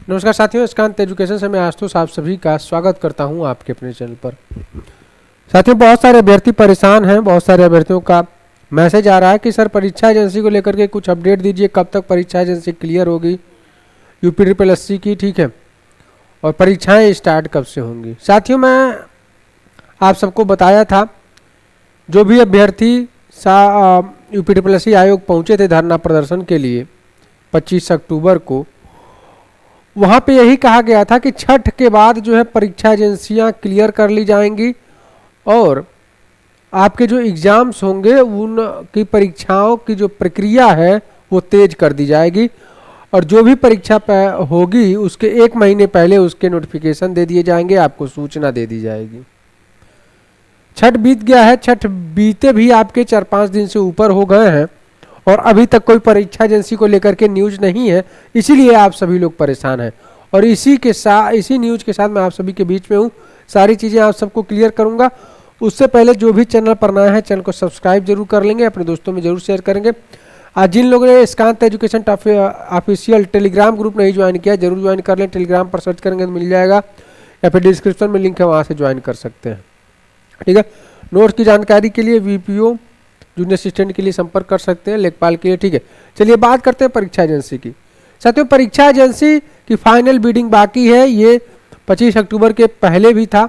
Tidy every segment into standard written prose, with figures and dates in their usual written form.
नमस्कार साथियों, स्कांत एजुकेशन से मैं आशुतोष आप सभी का स्वागत करता हूं आपके अपने चैनल पर। साथियों, बहुत सारे अभ्यर्थी परेशान हैं। बहुत सारे अभ्यर्थियों का मैसेज आ रहा है कि सर परीक्षा एजेंसी को लेकर के कुछ अपडेट दीजिए, कब तक परीक्षा एजेंसी क्लियर होगी यूपी की, ठीक है, और परीक्षाएं स्टार्ट कब से होंगी। साथियों, मैं आप सबको बताया था, जो भी अभ्यर्थी यूपी आयोग पहुंचे थे धरना प्रदर्शन के लिए 25 अक्टूबर को, वहाँ पे यही कहा गया था कि छठ के बाद जो है परीक्षा एजेंसियां क्लियर कर ली जाएंगी और आपके जो एग्ज़ाम्स होंगे उनकी परीक्षाओं की जो प्रक्रिया है वो तेज कर दी जाएगी और जो भी परीक्षा होगी उसके 1 महीने पहले उसके नोटिफिकेशन दे दिए जाएंगे, आपको सूचना दे दी जाएगी। छठ बीत गया है, छठ बीते भी आपके 4-5 दिन से ऊपर हो गए हैं और अभी तक कोई परीक्षा एजेंसी को लेकर के न्यूज़ नहीं है, इसीलिए आप सभी लोग परेशान हैं। और इसी न्यूज़ के साथ मैं आप सभी के बीच में हूँ, सारी चीज़ें आप सबको क्लियर करूँगा। उससे पहले जो भी चैनल पर नया है चैनल को सब्सक्राइब जरूर कर लेंगे, अपने दोस्तों में जरूर शेयर करेंगे। आज जिन लोगों ने स्कांत एजुकेशन ऑफिशियल टेलीग्राम ग्रुप नहीं ज्वाइन किया जरूर ज्वाइन कर लें। टेलीग्राम पर सर्च करेंगे तो मिल जाएगा या फिर डिस्क्रिप्शन में लिंक है, वहाँ से ज्वाइन कर सकते हैं, ठीक है। नोट्स की जानकारी के लिए VPO जूनियर असिस्टेंट के लिए संपर्क कर सकते हैं, लेखपाल के लिए, ठीक है। चलिए बात करते हैं परीक्षा एजेंसी की। साथियों, परीक्षा एजेंसी की फाइनल बिडिंग बाकी है, ये 25 अक्टूबर के पहले भी था,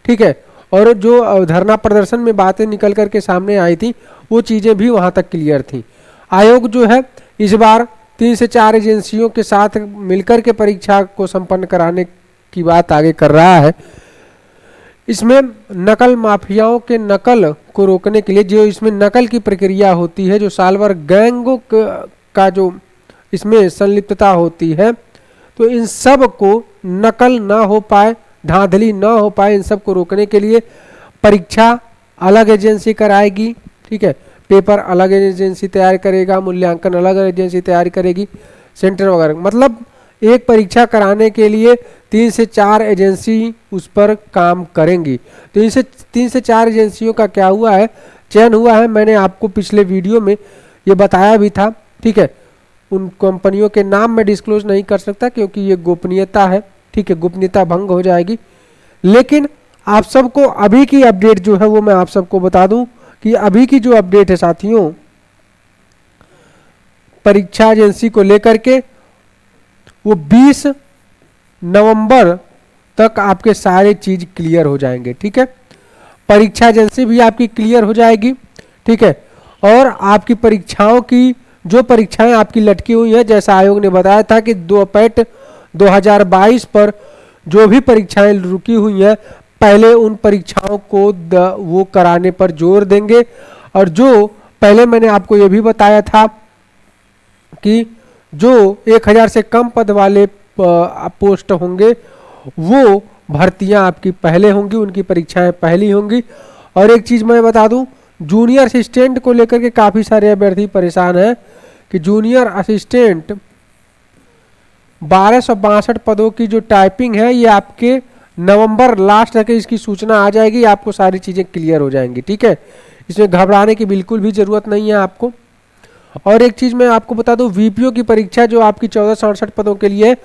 ठीक है। और जो धरना प्रदर्शन में बातें निकल करके सामने आई थी वो चीज़ें भी वहाँ तक क्लियर थी। आयोग जो है इस बार 3 से 4 एजेंसियों के साथ मिलकर के परीक्षा को संपन्न कराने की बात आगे कर रहा है। इसमें नकल माफियाओं के नकल को रोकने के लिए जो इसमें नकल की प्रक्रिया होती है, जो सालभर गैंगों का जो इसमें संलिप्तता होती है, तो इन सब को नकल ना हो पाए, धांधली ना हो पाए, इन सब को रोकने के लिए परीक्षा अलग एजेंसी कराएगी, ठीक है। पेपर अलग एजेंसी तैयार करेगा, मूल्यांकन अलग एजेंसी तैयार करेगी, सेंटर वगैरह, मतलब एक परीक्षा कराने के लिए 3 से 4 एजेंसी उस पर काम करेंगी। तो इनसे 3 से 4 एजेंसियों का क्या हुआ है, चयन हुआ है। मैंने आपको पिछले वीडियो में ये बताया भी था, ठीक है। उन कंपनियों के नाम मैं डिस्क्लोज नहीं कर सकता क्योंकि ये गोपनीयता है, ठीक है, गोपनीयता भंग हो जाएगी। लेकिन आप सबको अभी की अपडेट जो है वो मैं आप सबको बता दूं कि अभी की जो अपडेट है साथियों, परीक्षा एजेंसी को लेकर के वो 20 नवंबर तक आपके सारे चीज क्लियर हो जाएंगे, ठीक है। परीक्षा एजेंसी भी आपकी क्लियर हो जाएगी, ठीक है। और आपकी परीक्षाओं की जो परीक्षाएं आपकी लटकी हुई है, जैसा आयोग ने बताया था कि 2 पैट 2022 पर जो भी परीक्षाएं रुकी हुई हैं, पहले उन परीक्षाओं को वो कराने पर जोर देंगे। और जो पहले मैंने आपको ये भी बताया था कि जो 1000 से कम पद वाले पोस्ट होंगे वो भर्तियां आपकी पहले होंगी, उनकी परीक्षाएं पहली होंगी। और एक चीज़ मैं बता दूं, जूनियर असिस्टेंट को लेकर के काफ़ी सारे अभ्यर्थी परेशान हैं कि जूनियर असिस्टेंट 1262 पदों की जो टाइपिंग है ये आपके नवंबर लास्ट तक इसकी सूचना आ जाएगी, आपको सारी चीज़ें क्लियर हो जाएंगी, ठीक है। इसमें घबराने की बिल्कुल भी ज़रूरत नहीं है आपको। और एक चीज़ मैं आपको बता दूं, VPO की परीक्षा जो आपकी 1468 पदों के लिए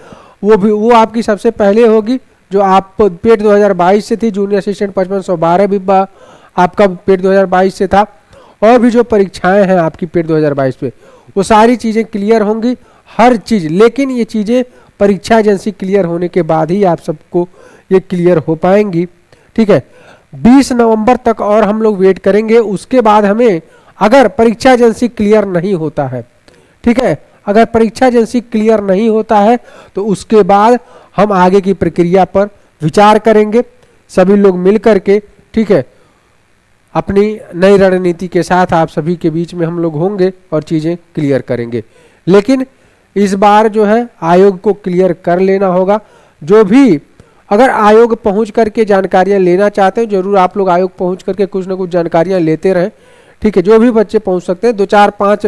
वो आपकी सबसे पहले होगी, जो आप पेट 2022 से थी। जूनियर असिस्टेंट 5512 भी आपका पेट 2022 से था। और भी जो परीक्षाएं हैं आपकी पेट 2022 पे, वो सारी चीज़ें क्लियर होंगी, हर चीज़। लेकिन ये चीज़ें परीक्षा एजेंसी क्लियर होने के बाद ही आप सबको ये क्लियर हो पाएंगी, ठीक है। 20 नवंबर तक और हम लोग वेट करेंगे। उसके बाद हमें, अगर परीक्षा एजेंसी क्लियर नहीं होता है, ठीक है, अगर परीक्षा एजेंसी क्लियर नहीं होता है तो उसके बाद हम आगे की प्रक्रिया पर विचार करेंगे, सभी लोग मिल करके, ठीक है। अपनी नई रणनीति के साथ आप सभी के बीच में हम लोग होंगे और चीज़ें क्लियर करेंगे। लेकिन इस बार जो है आयोग को क्लियर कर लेना होगा। जो भी अगर आयोग पहुंच करके जानकारियां लेना चाहते हैं, जरूर आप लोग आयोग पहुंच करके कुछ ना कुछ जानकारियां लेते रहें, ठीक है। जो भी बच्चे पहुंच सकते हैं, 2, 4, 5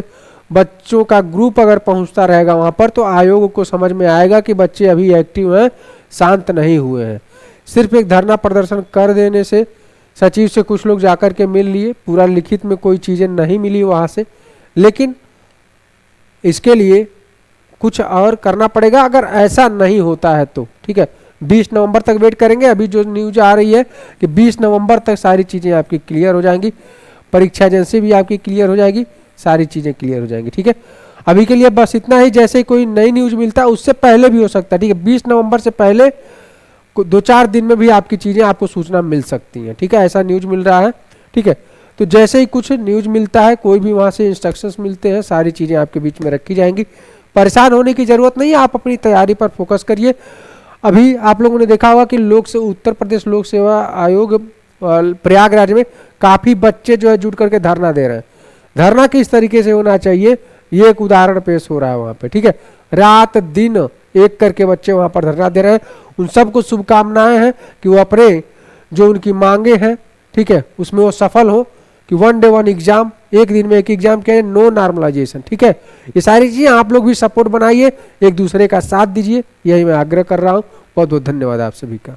बच्चों का ग्रुप अगर पहुंचता रहेगा वहां पर, तो आयोग को समझ में आएगा कि बच्चे अभी एक्टिव हैं, शांत नहीं हुए हैं। सिर्फ एक धरना प्रदर्शन कर देने से, सचिव से कुछ लोग जाकर के मिल लिए, पूरा लिखित में कोई चीज़ें नहीं मिली वहाँ से, लेकिन इसके लिए कुछ और करना पड़ेगा अगर ऐसा नहीं होता है तो, ठीक है। 20 नवंबर तक वेट करेंगे। अभी जो न्यूज आ रही है कि 20 नवंबर तक सारी चीज़ें आपकी क्लियर हो जाएंगी, परीक्षा एजेंसी भी आपकी क्लियर हो जाएगी, सारी चीज़ें क्लियर हो जाएंगी, ठीक है। अभी के लिए बस इतना ही। जैसे कोई नई न्यूज मिलता है उससे पहले भी हो सकता है, ठीक है। 20 नवंबर से पहले 2-4 दिन में भी आपकी चीज़ें आपको सूचना मिल सकती हैं, ठीक है। ऐसा न्यूज मिल रहा है, ठीक है। तो जैसे ही कुछ न्यूज मिलता है, कोई भी वहाँ से इंस्ट्रक्शंस मिलते हैं, सारी चीज़ें आपके बीच में रखी जाएंगी। परेशान होने की ज़रूरत नहीं है, आप अपनी तैयारी पर फोकस करिए। अभी आप लोगों ने देखा होगा कि उत्तर प्रदेश लोक सेवा आयोग प्रयागराज में काफ़ी बच्चे जो है जुट करके धरना दे रहे हैं। धरना किस तरीके से होना चाहिए ये एक उदाहरण पेश हो रहा है वहाँ पे, ठीक है। रात दिन एक करके बच्चे वहाँ पर धरना दे रहे हैं। उन सबको शुभकामनाएं हैं कि वो अपने जो उनकी मांगे हैं, ठीक है, उसमें वो सफल हो कि 1 day 1 एग्जाम, एक दिन में एक एग्जाम के नो नॉर्मलाइजेशन, ठीक है। ये सारी चीज़ें आप लोग भी सपोर्ट बनाइए, एक दूसरे का साथ दीजिए, यही मैं आग्रह कर रहा हूँ। बहुत बहुत धन्यवाद आप सभी का।